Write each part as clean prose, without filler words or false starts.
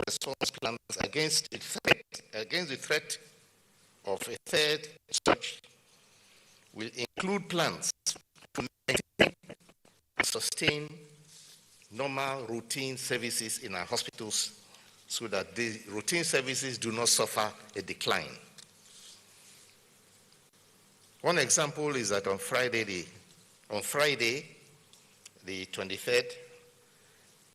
response plans against the threat of a third surge will include plans to maintain and sustain normal routine services in our hospitals so that the routine services do not suffer a decline. One example is that on Friday, the 23rd,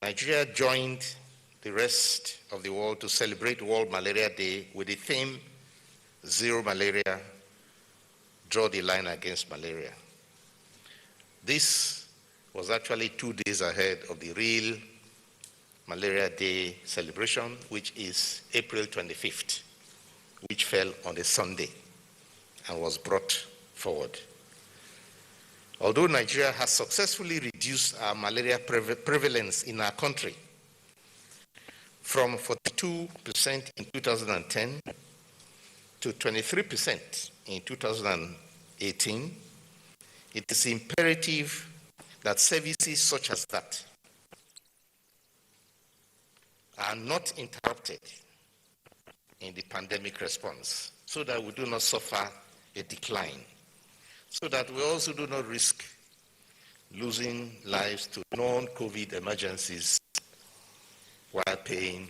Nigeria joined the rest of the world to celebrate World Malaria Day with the theme, Zero Malaria, Draw the Line Against Malaria. This was actually 2 days ahead of the real Malaria Day celebration, which is April 25th, which fell on a Sunday and was brought forward. Although Nigeria has successfully reduced our malaria prevalence in our country from 42% in 2010 to 23% in 2018, it is imperative that services such as that are not interrupted in the pandemic response so that we do not suffer a decline, so that we also do not risk losing lives to non-COVID emergencies while paying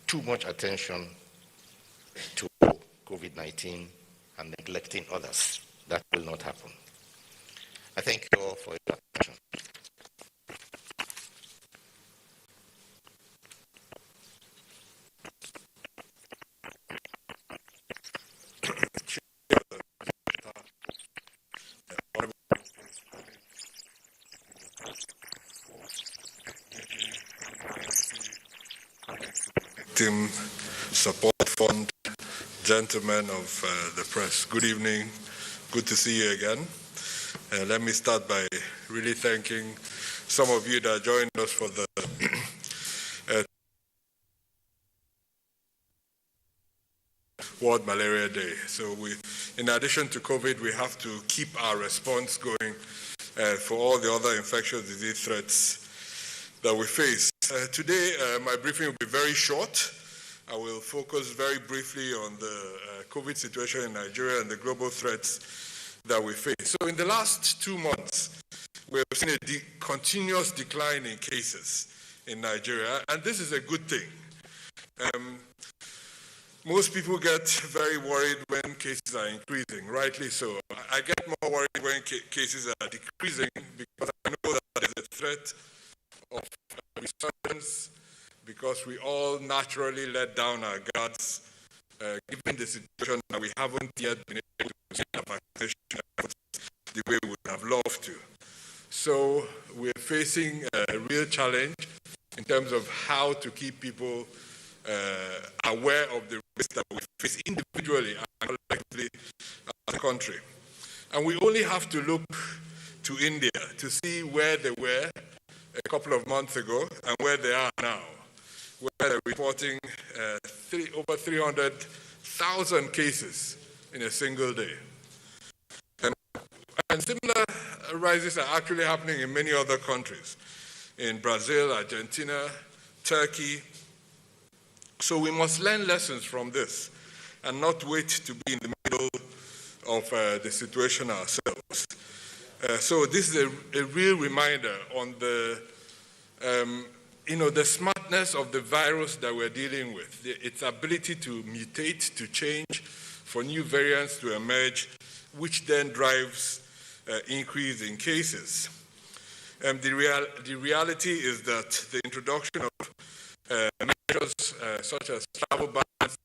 too much attention to COVID-19 and neglecting others. That will not happen. I thank you all for your attention. Victim Support Fund, gentlemen of the press, good evening. Good to see you again. Let me start by really thanking some of you that joined us for the World Malaria Day. So in addition to COVID, we have to keep our response going for all the other infectious disease threats that we face. Today, my briefing will be very short. I will focus very briefly on the COVID situation in Nigeria and the global threats that we face. So in the last 2 months, we have seen a continuous decline in cases in Nigeria, and this is a good thing. Most people get very worried when cases are increasing, rightly so. I get more worried when cases are decreasing because I know that there is a threat of resurgence, because we all naturally let down our guards, given the situation that we haven't yet been able to see our vaccination efforts the way we would have loved to. So we're facing a real challenge in terms of how to keep people aware of the risks that we face individually and collectively as a country. And we only have to look to India to see where they were a couple of months ago and where they are now, where they're reporting over 300,000 cases in a single day. And similar rises are actually happening in many other countries, in Brazil, Argentina, Turkey. So we must learn lessons from this and not wait to be in the middle of the situation ourselves. So this is a real reminder on the smartness of the virus that we're dealing with, its ability to mutate, to change, for new variants to emerge, which then drives increase in cases. The reality is that the introduction of measures such as travel bans,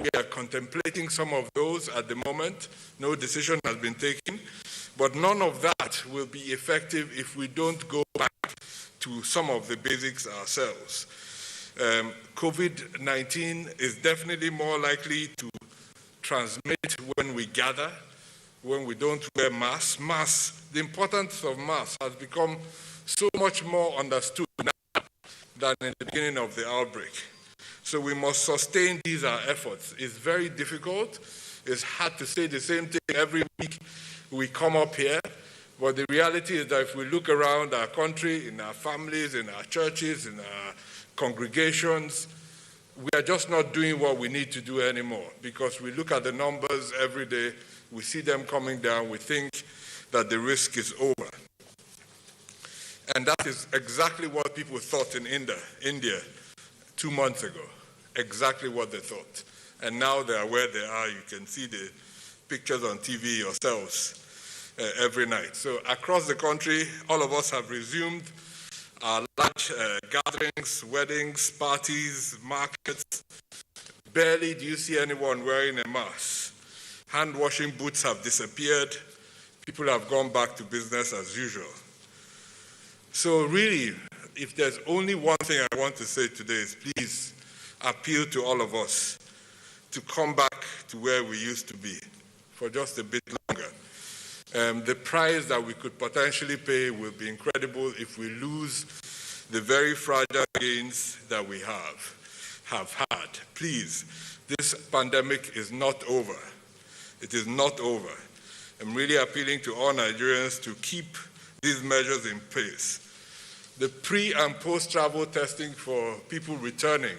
we are contemplating some of those at the moment. No decision has been taken, but none of that will be effective if we don't go back to some of the basics ourselves. COVID-19 is definitely more likely to transmit when we gather, when we don't wear masks. The importance of masks has become so much more understood now than in the beginning of the outbreak. So we must sustain these our efforts. It's very difficult. It's hard to say the same thing every week we come up here. But the reality is that if we look around our country, in our families, in our churches, in our congregations. We are just not doing what we need to do anymore because we look at the numbers every day, we see them coming down, we think that the risk is over. And that is exactly what people thought in India 2 months ago, exactly what they thought. And now they are where they are. You can see the pictures on TV yourselves every night. So across the country, all of us have resumed our large gatherings, weddings, parties, markets. Barely do you see anyone wearing a mask. Hand-washing booths have disappeared. People have gone back to business as usual. So really, if there's only one thing I want to say today is please appeal to all of us to come back to where we used to be for just a bit longer. The price that we could potentially pay will be incredible if we lose the very fragile gains that we have had. Please, this pandemic is not over. It is not over. I'm really appealing to all Nigerians to keep these measures in place. The pre- and post-travel testing for people returning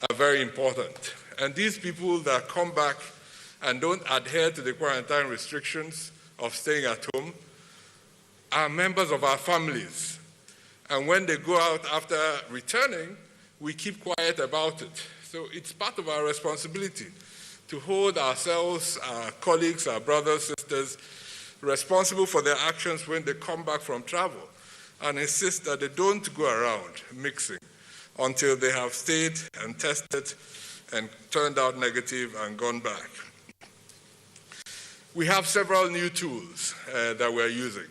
are very important. And these people that come back and don't adhere to the quarantine restrictions of staying at home are members of our families. And when they go out after returning, we keep quiet about it. So it's part of our responsibility to hold ourselves, our colleagues, our brothers, sisters, responsible for their actions when they come back from travel, and insist that they don't go around mixing until they have stayed and tested and turned out negative and gone back. We have several new tools that we're using.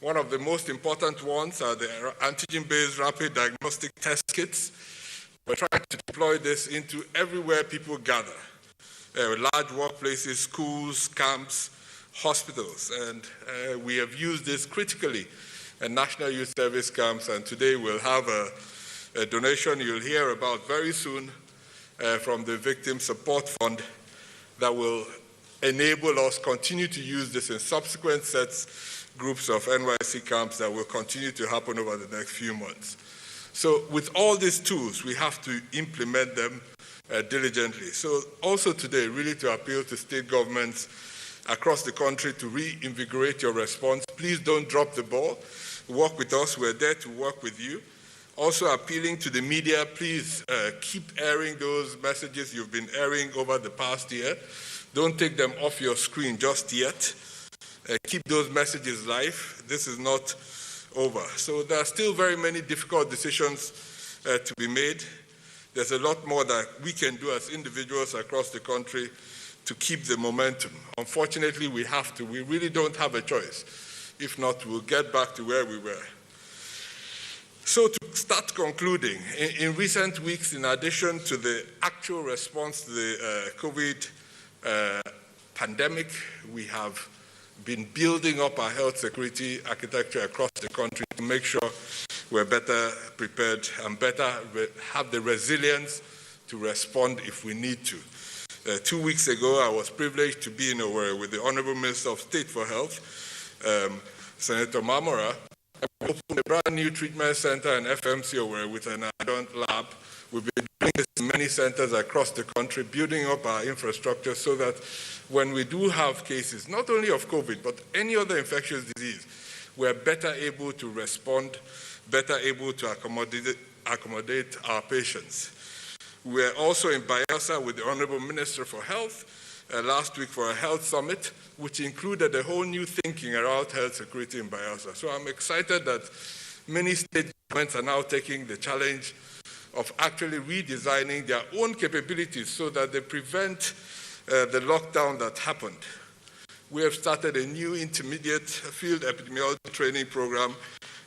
One of the most important ones are the antigen-based rapid diagnostic test kits. We're trying to deploy this into everywhere people gather, large workplaces, schools, camps, hospitals, and we have used this critically at National Youth Service camps, and today we'll have a donation you'll hear about very soon from the Victim Support Fund that will enable us continue to use this in subsequent groups of NYC camps that will continue to happen over the next few months. So with all these tools, we have to implement them diligently. So also today, really to appeal to state governments across the country to reinvigorate your response. Please don't drop the ball. Work with us. We're there to work with you. Also appealing to the media, please keep airing those messages you've been airing over the past year. Don't take them off your screen just yet. Keep those messages live. This is not over. So there are still very many difficult decisions to be made. There's a lot more that we can do as individuals across the country to keep the momentum. Unfortunately, we have to. We really don't have a choice. If not, we'll get back to where we were. So to start concluding, in recent weeks, in addition to the actual response to the COVID pandemic, we have been building up our health security architecture across the country to make sure we're better prepared and better have the resilience to respond if we need to. 2 weeks ago, I was privileged to be in Owerri with the Honorable Minister of State for Health, Senator Mamora. We opened a brand new treatment center in FMC Owerri with an adjunct lab. We've been doing this in many centers across the country, building up our infrastructure so that when we do have cases, not only of COVID, but any other infectious disease, we're better able to respond, better able to accommodate our patients. We're also in Bayelsa with the Honorable Minister for Health last week for a health summit, which included a whole new thinking around health security in Bayelsa. So I'm excited that many state governments are now taking the challenge of actually redesigning their own capabilities so that they prevent the lockdown that happened. We have started a new intermediate field epidemiology training program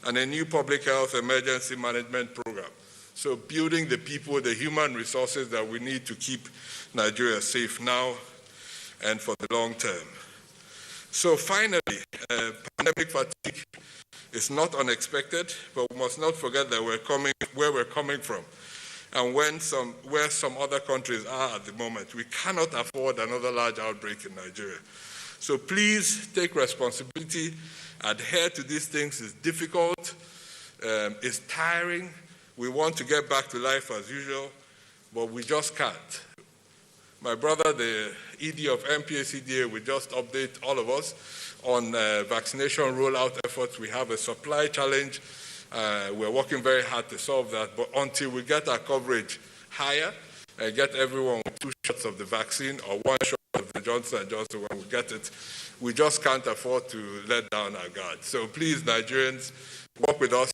and a new public health emergency management program. So building the people, the human resources that we need to keep Nigeria safe now and for the long term. So finally, pandemic fatigue is not unexpected, but we must not forget that where we're coming from and where some other countries are at the moment. We cannot afford another large outbreak in Nigeria. So please take responsibility, adhere to these things. It's difficult, it's tiring. We want to get back to life as usual, but we just can't. My brother, the ED of NPA-CDA, will just update all of us on vaccination rollout efforts. We have a supply challenge. We're working very hard to solve that, but until we get our coverage higher and get everyone with 2 shots of the vaccine or 1 shot of the Johnson & Johnson when we get it, we just can't afford to let down our guard. So please, Nigerians, work with us.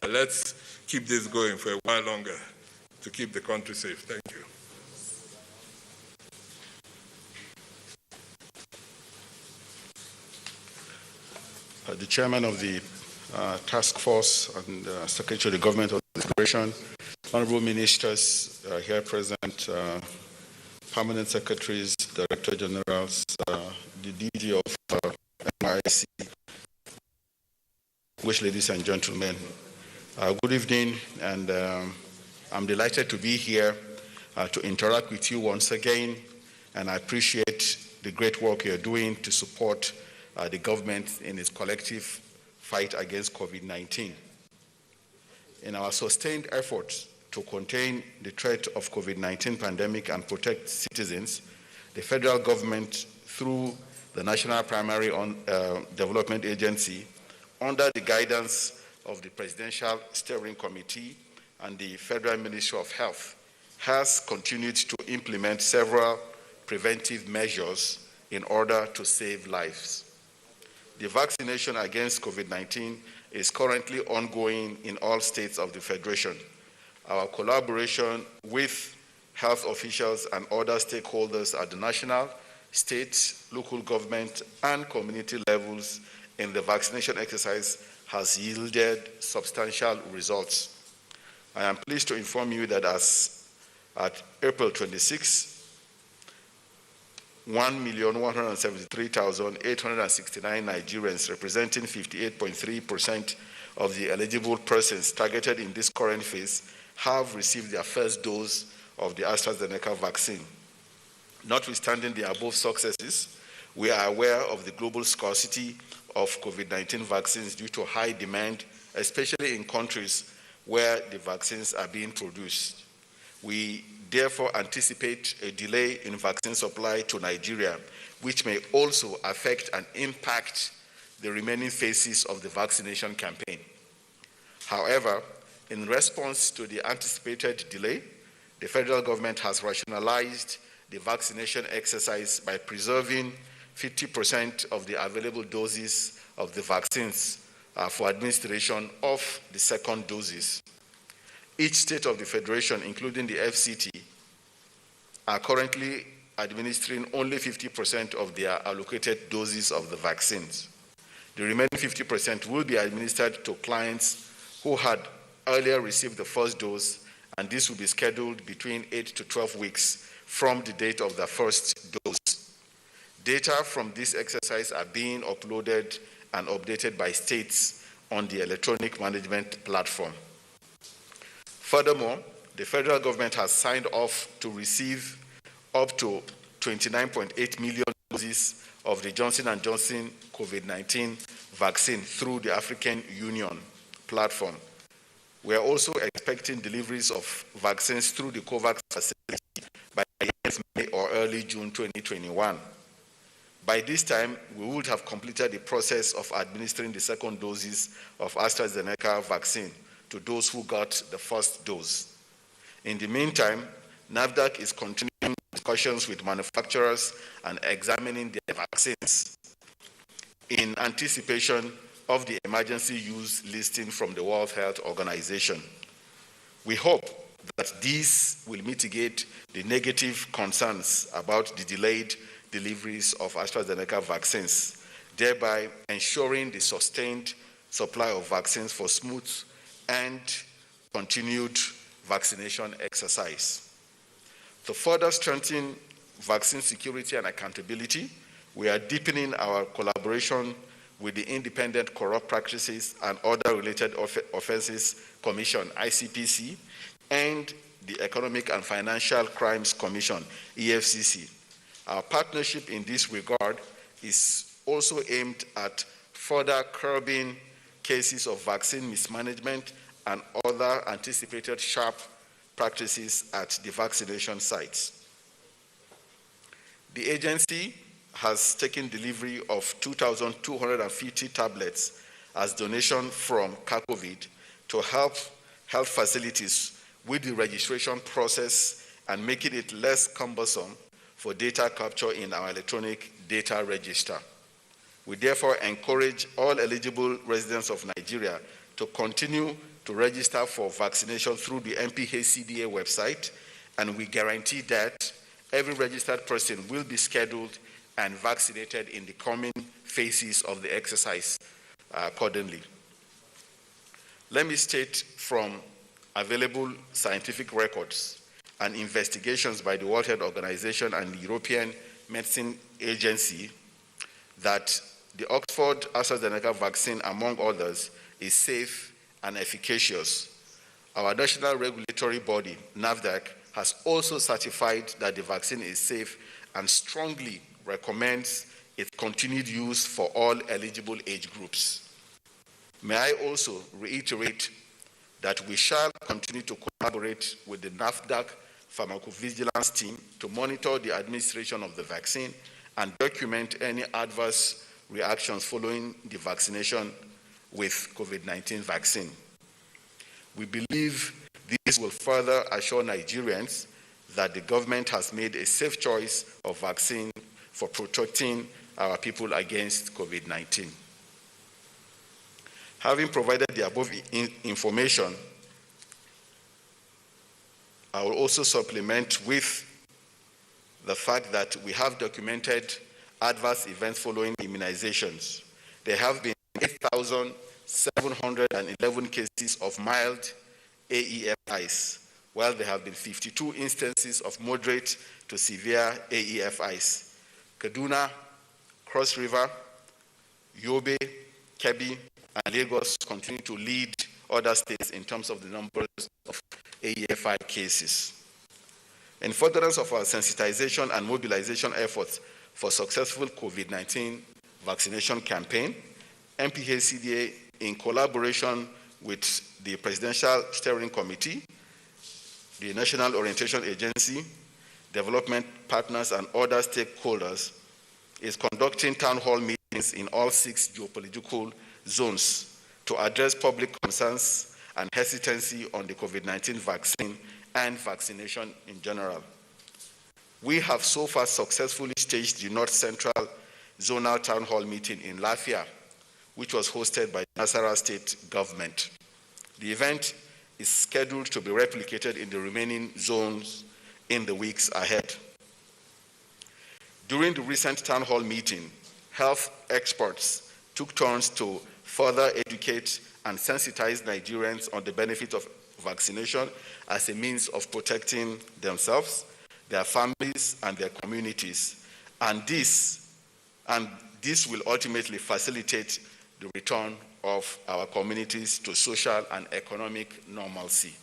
Let's keep this going for a while longer to keep the country safe. Thank you. The chairman of the task force and secretary of the government of the Federation, honorable ministers here present, permanent secretaries, director generals, the DG of NYC, wish ladies and gentlemen, good evening, and I'm delighted to be here to interact with you once again, and I appreciate the great work you're doing to support the government in its collective fight against COVID-19. In our sustained efforts to contain the threat of COVID-19 pandemic and protect citizens, the federal government, through the National Primary Development Agency, under the guidance of the Presidential Steering Committee and the Federal Ministry of Health, has continued to implement several preventive measures in order to save lives. The vaccination against COVID-19 is currently ongoing in all states of the Federation. Our collaboration with health officials and other stakeholders at the national, state, local government, and community levels in the vaccination exercise has yielded substantial results. I am pleased to inform you that as at April 26, 1,173,869 Nigerians, representing 58.3% of the eligible persons targeted in this current phase, have received their first dose of the AstraZeneca vaccine. Notwithstanding the above successes, we are aware of the global scarcity of COVID-19 vaccines due to high demand, especially in countries where the vaccines are being produced. We therefore anticipate a delay in vaccine supply to Nigeria, which may also affect and impact the remaining phases of the vaccination campaign. However, in response to the anticipated delay, the federal government has rationalized the vaccination exercise by preserving 50% of the available doses of the vaccines for administration of the second doses. Each state of the Federation, including the FCT, are currently administering only 50% of their allocated doses of the vaccines. The remaining 50% will be administered to clients who had earlier received the first dose, and this will be scheduled between 8 to 12 weeks from the date of the first dose. Data from this exercise are being uploaded and updated by states on the electronic management platform. Furthermore, the federal government has signed off to receive up to 29.8 million doses of the Johnson & Johnson COVID-19 vaccine through the African Union platform. We are also expecting deliveries of vaccines through the COVAX facility by the end of May or early June 2021. By this time, we would have completed the process of administering the second doses of AstraZeneca vaccine to those who got the first dose. In the meantime, NAFDAC is continuing discussions with manufacturers and examining their vaccines in anticipation of the emergency use listing from the World Health Organization. We hope that these will mitigate the negative concerns about the delayed deliveries of AstraZeneca vaccines, thereby ensuring the sustained supply of vaccines for smooth and continued vaccination exercise. To further strengthen vaccine security and accountability, we are deepening our collaboration with the Independent Corrupt Practices and Other Related Offenses Commission, ICPC, and the Economic and Financial Crimes Commission, EFCC. Our partnership in this regard is also aimed at further curbing cases of vaccine mismanagement and other anticipated sharp practices at the vaccination sites. The agency has taken delivery of 2,250 tablets as donation from CACOVID to help health facilities with the registration process and making it less cumbersome for data capture in our electronic data register. We therefore encourage all eligible residents of Nigeria to continue to register for vaccination through the NPHCDA website, and we guarantee that every registered person will be scheduled and vaccinated in the coming phases of the exercise accordingly. Let me state from available scientific records and investigations by the World Health Organization and the European Medicine Agency that the Oxford AstraZeneca vaccine, among others, is safe and efficacious. Our national regulatory body, NAFDAC, has also certified that the vaccine is safe and strongly recommends its continued use for all eligible age groups. May I also reiterate that we shall continue to collaborate with the NAFDAC pharmacovigilance team to monitor the administration of the vaccine and document any adverse reactions following the vaccination with COVID-19 vaccine. We believe this will further assure Nigerians that the government has made a safe choice of vaccine for protecting our people against COVID-19. Having provided the above information, I will also supplement with the fact that we have documented adverse events following immunizations. There have been 8,711 cases of mild AEFIs, while there have been 52 instances of moderate to severe AEFIs. Kaduna, Cross River, Yobe, Kebbi, and Lagos continue to lead other states in terms of the numbers of AEFI cases. In furtherance of our sensitization and mobilization efforts for successful COVID-19 vaccination campaign, NPHCDA, in collaboration with the Presidential Steering Committee, the National Orientation Agency, development partners, and other stakeholders, is conducting town hall meetings in all 6 geopolitical zones to address public concerns and hesitancy on the COVID-19 vaccine and vaccination in general. We have so far successfully staged the North Central Zonal Town Hall meeting in Lafia, which was hosted by the Nasarawa State Government. The event is scheduled to be replicated in the remaining zones in the weeks ahead. During the recent town hall meeting, health experts took turns to further educate and sensitize Nigerians on the benefits of vaccination as a means of protecting themselves, their families, and their communities. And this will ultimately facilitate the return of our communities to social and economic normalcy.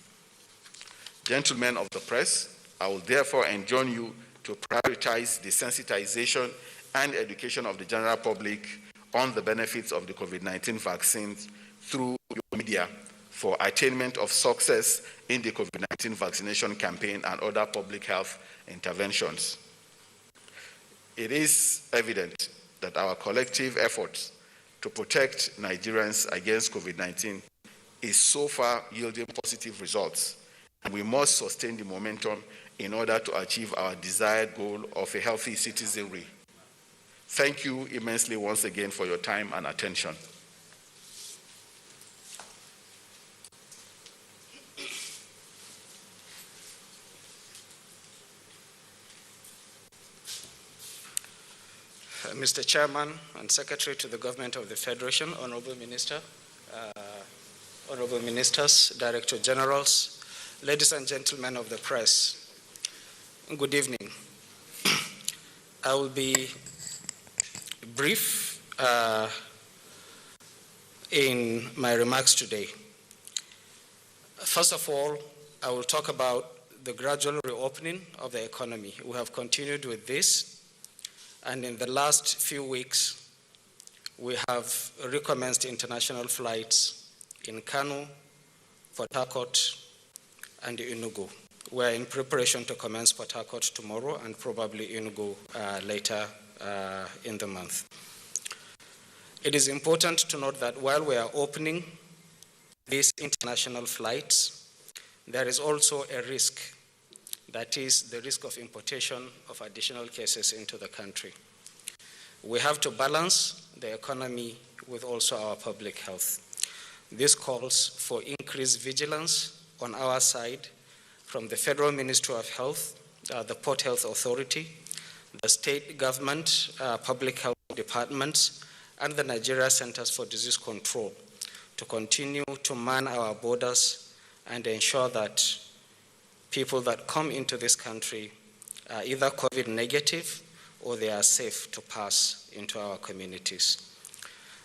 Gentlemen of the press, I will therefore enjoin you to prioritize the sensitization and education of the general public on the benefits of the COVID-19 vaccines through your media for attainment of success in the COVID-19 vaccination campaign and other public health interventions. It is evident that our collective efforts to protect Nigerians against COVID-19 is so far yielding positive results, and we must sustain the momentum in order to achieve our desired goal of a healthy citizenry. Thank you immensely once again for your time and attention. Mr. Chairman and Secretary to the Government of the Federation, Honorable Minister, Honorable Ministers, Director Generals, ladies and gentlemen of the press, good evening. I will be brief in my remarks today. First of all, I will talk about the gradual reopening of the economy. We have continued with this, and in the last few weeks, we have recommenced international flights in Kano, Port Harcourt, and Enugu. We're in preparation to commence Port Harcourt tomorrow and probably Enugu later in the month. It is important to note that while we are opening these international flights, there is also a risk, that is the risk of importation of additional cases into the country. We have to balance the economy with also our public health. This calls for increased vigilance on our side from the Federal Ministry of Health, the Port Health Authority, the state government, public health departments, and the Nigeria Centers for Disease Control to continue to man our borders and ensure that people that come into this country are either COVID negative or they are safe to pass into our communities.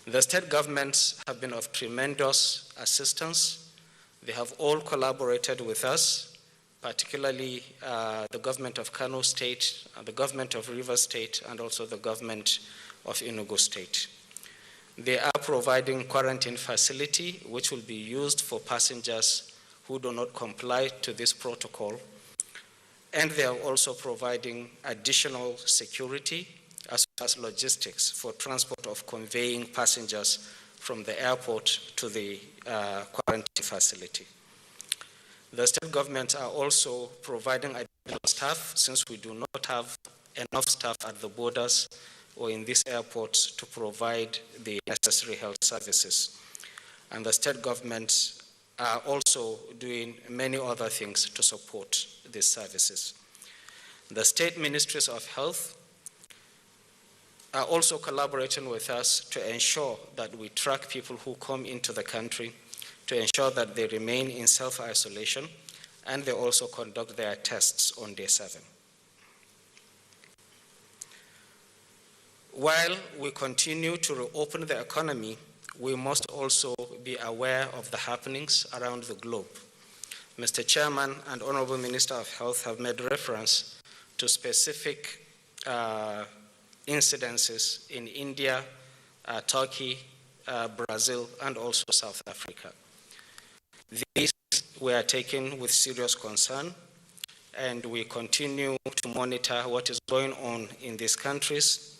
The state governments have been of tremendous assistance. They have all collaborated with us, particularly the government of Kano State, the government of Rivers State, and also the government of Enugu State. They are providing quarantine facility, which will be used for passengers who do not comply to this protocol. And they are also providing additional security as well as logistics for transport of conveying passengers from the airport to the quarantine facility. The state governments are also providing additional staff, since we do not have enough staff at the borders or in these airports to provide the necessary health services. And the state governments are also doing many other things to support these services. The state ministries of health are also collaborating with us to ensure that we track people who come into the country, to ensure that they remain in self-isolation, and they also conduct their tests on day 7. While we continue to reopen the economy, we must also be aware of the happenings around the globe. Mr. Chairman and Honorable Minister of Health have made reference to specific incidences in India, Turkey, Brazil, and also South Africa. These we are taking with serious concern, and we continue to monitor what is going on in these countries.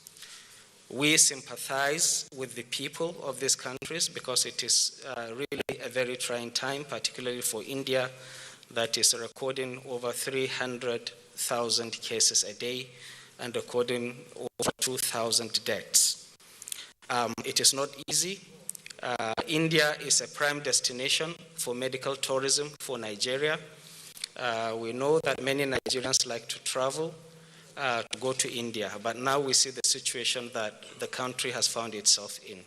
We sympathize with the people of these countries because it is really a very trying time, particularly for India, that is recording over 300,000 cases a day and recording over 2,000 deaths. It is not easy. India is a prime destination for medical tourism for Nigeria. We know that many Nigerians like to travel to go to India, but now we see the situation that the country has found itself in.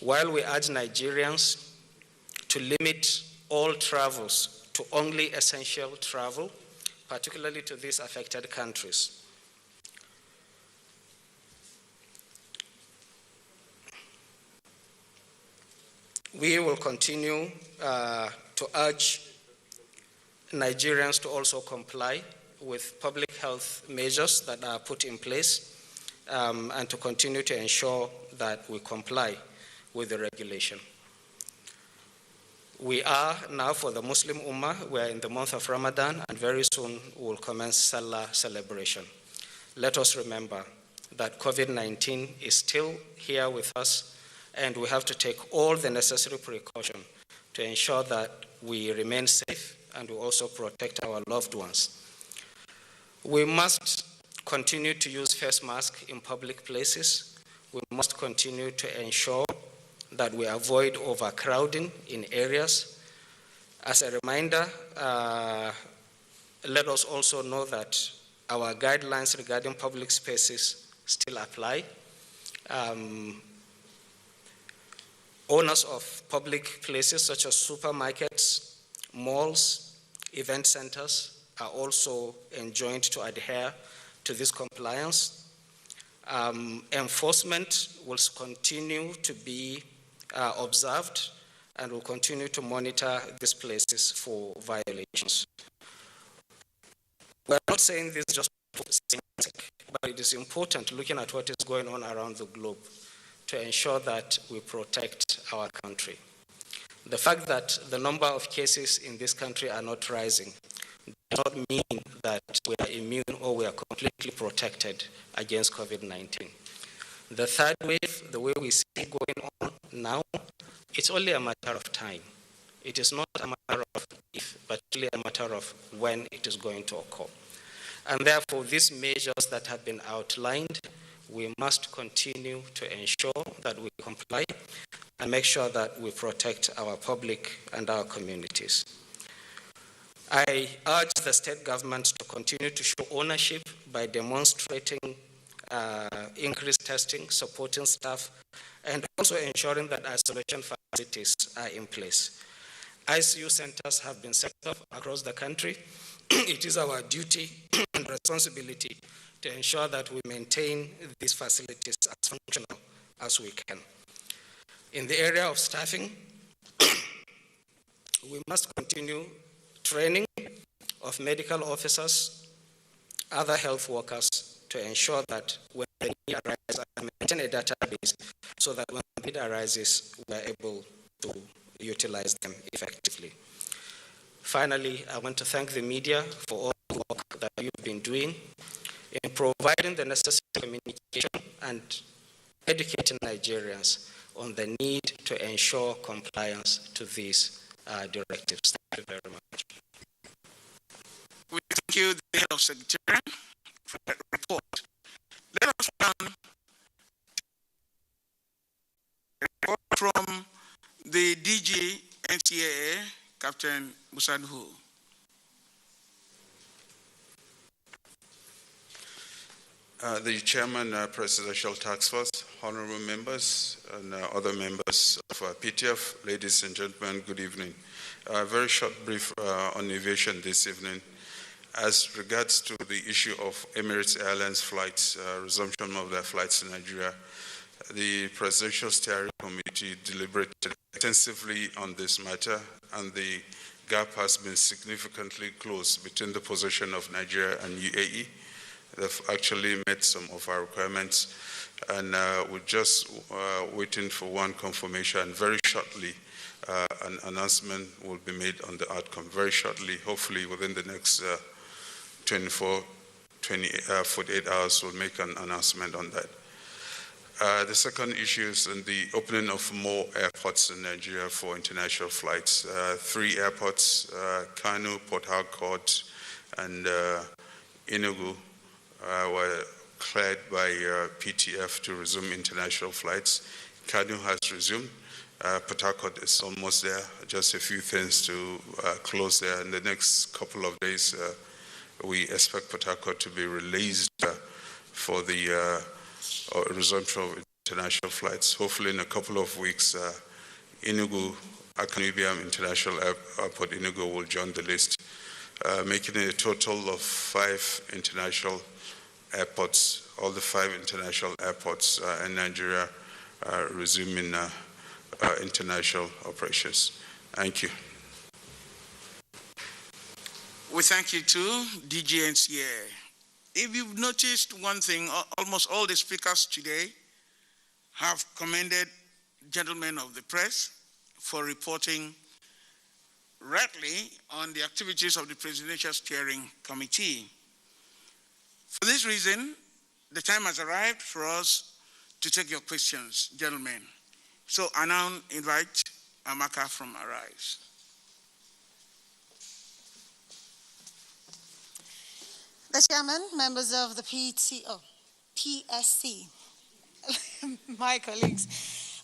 While we urge Nigerians to limit all travels to only essential travel, particularly to these affected countries, we will continue to urge Nigerians to also comply with public health measures that are put in place and to continue to ensure that we comply with the regulation. We are now, for the Muslim Ummah, we are in the month of Ramadan, and very soon we will commence Salah celebration. Let us remember that COVID-19 is still here with us, and we have to take all the necessary precautions to ensure that we remain safe and we also protect our loved ones. We must continue to use face masks in public places. We must continue to ensure that we avoid overcrowding in areas. As a reminder, let us also know that our guidelines regarding public spaces still apply. Owners of public places such as supermarkets, malls, event centers are also enjoined to adhere to this compliance. Enforcement will continue to be observed, and will continue to monitor these places for violations. We're not saying this just for saying it, but it is important looking at what is going on around the globe to ensure that we protect our country. The fact that the number of cases in this country are not rising does not mean that we are immune or we are completely protected against COVID-19. The third wave, the way we see it going on now, it's only a matter of time. It is not a matter of if, but really a matter of when it is going to occur. And therefore, these measures that have been outlined, we must continue to ensure that we comply and make sure that we protect our public and our communities. I urge the state governments to continue to show ownership by demonstrating increased testing, supporting staff, and also ensuring that isolation facilities are in place. ICU centers have been set up across the country. It is our duty and responsibility to ensure that we maintain these facilities as functional as we can. In the area of staffing, we must continue training of medical officers, other health workers, to ensure that when the need arises, maintain a database so that when the need arises, we are able to utilize them effectively. Finally, I want to thank the media for all the work that you've been doing in providing the necessary communication and educating Nigerians on the need to ensure compliance to these directives. Thank you very much. We thank you, the head of Secretariat, for that report. Let us run a report from the DG NTA, Captain Musadhu. The Chairman, Presidential Task Force, honorable members, and other members of PTF, ladies and gentlemen, good evening. A very short brief on aviation this evening. As regards to the issue of Emirates Airlines flights, resumption of their flights to Nigeria, the Presidential Steering Committee deliberated extensively on this matter, and the gap has been significantly closed between the position of Nigeria and UAE. They've actually met some of our requirements, and we're just waiting for one confirmation, and very shortly an announcement will be made on the outcome. Very shortly, hopefully within the next 48 hours, we'll make an announcement on that. The second issue is in the opening of more airports in Nigeria for international flights. 3 airports, Kano, Port Harcourt, and Enugu, were cleared by PTF to resume international flights. Kano has resumed. Port Harcourt is almost there. Just a few things to close there. In the next couple of days, we expect Port Harcourt to be released for the resumption of international flights. Hopefully in a couple of weeks, Enugu, Akanibiam International Airport, Enugu will join the list, making it a total of 5 international airports, all the 5 international airports in Nigeria resuming international operations. Thank you. We thank you too, DG NTA. If you've noticed one thing, almost all the speakers today have commended gentlemen of the press for reporting rightly on the activities of the Presidential Steering Committee. For this reason, the time has arrived for us to take your questions, gentlemen. So I now invite Amaka from Arise. The Chairman, members of the PSC, my colleagues,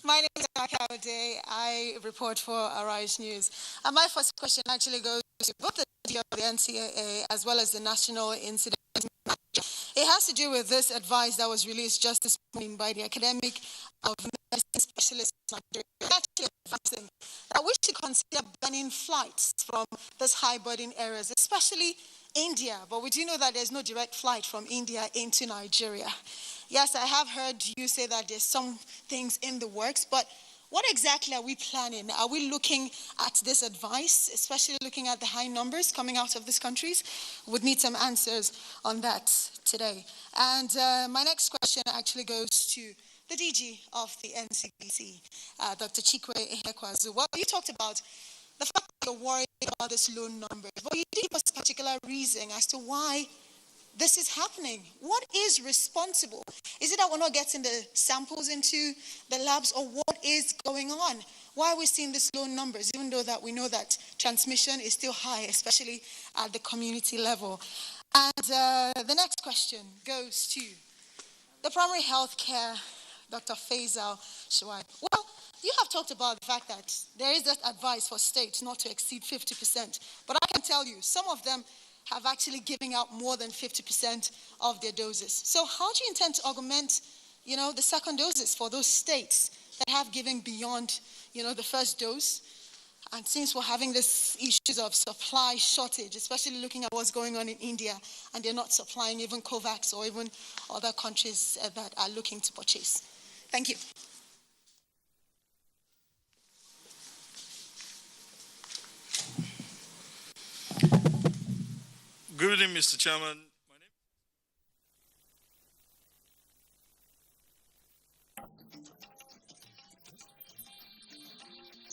my name is Amaka Ode. I report for Arise News. And my first question actually goes to both the NCAA as well as the National Incident Manager. It has to do with this advice that was released just this morning by the Academic of Medicine Specialists in Nigeria, actually advising that we should consider banning flights from these high-burden areas, especially India. But we do know that there's no direct flight from India into Nigeria. Yes, I have heard you say that there's some things in the works, but what exactly are we planning? Are we looking at this advice, especially looking at the high numbers coming out of these countries? Would need some answers on that today. And my next question actually goes to the DG of the NCDC, Dr. Chikwe Ehekwazu. Well, you talked about the fact that you're worried about this low number, but you did give us a particular reason as to why this is happening. What is responsible? Is it that we're not getting the samples into the labs, or what is going on? Why are we seeing these low numbers, even though that we know that transmission is still high, especially at the community level? And the next question goes to the primary health care, Dr. Faisal Shawai. Well, you have talked about the fact that there is that advice for states not to exceed 50%. But I can tell you, some of them have actually given out more than 50% of their doses. So how do you intend to augment, the second doses for those states that have given beyond, the first dose? And since we're having this issues of supply shortage, especially looking at what's going on in India, and they're not supplying even COVAX or even other countries that are looking to purchase. Thank you. Good evening, Mr. Chairman.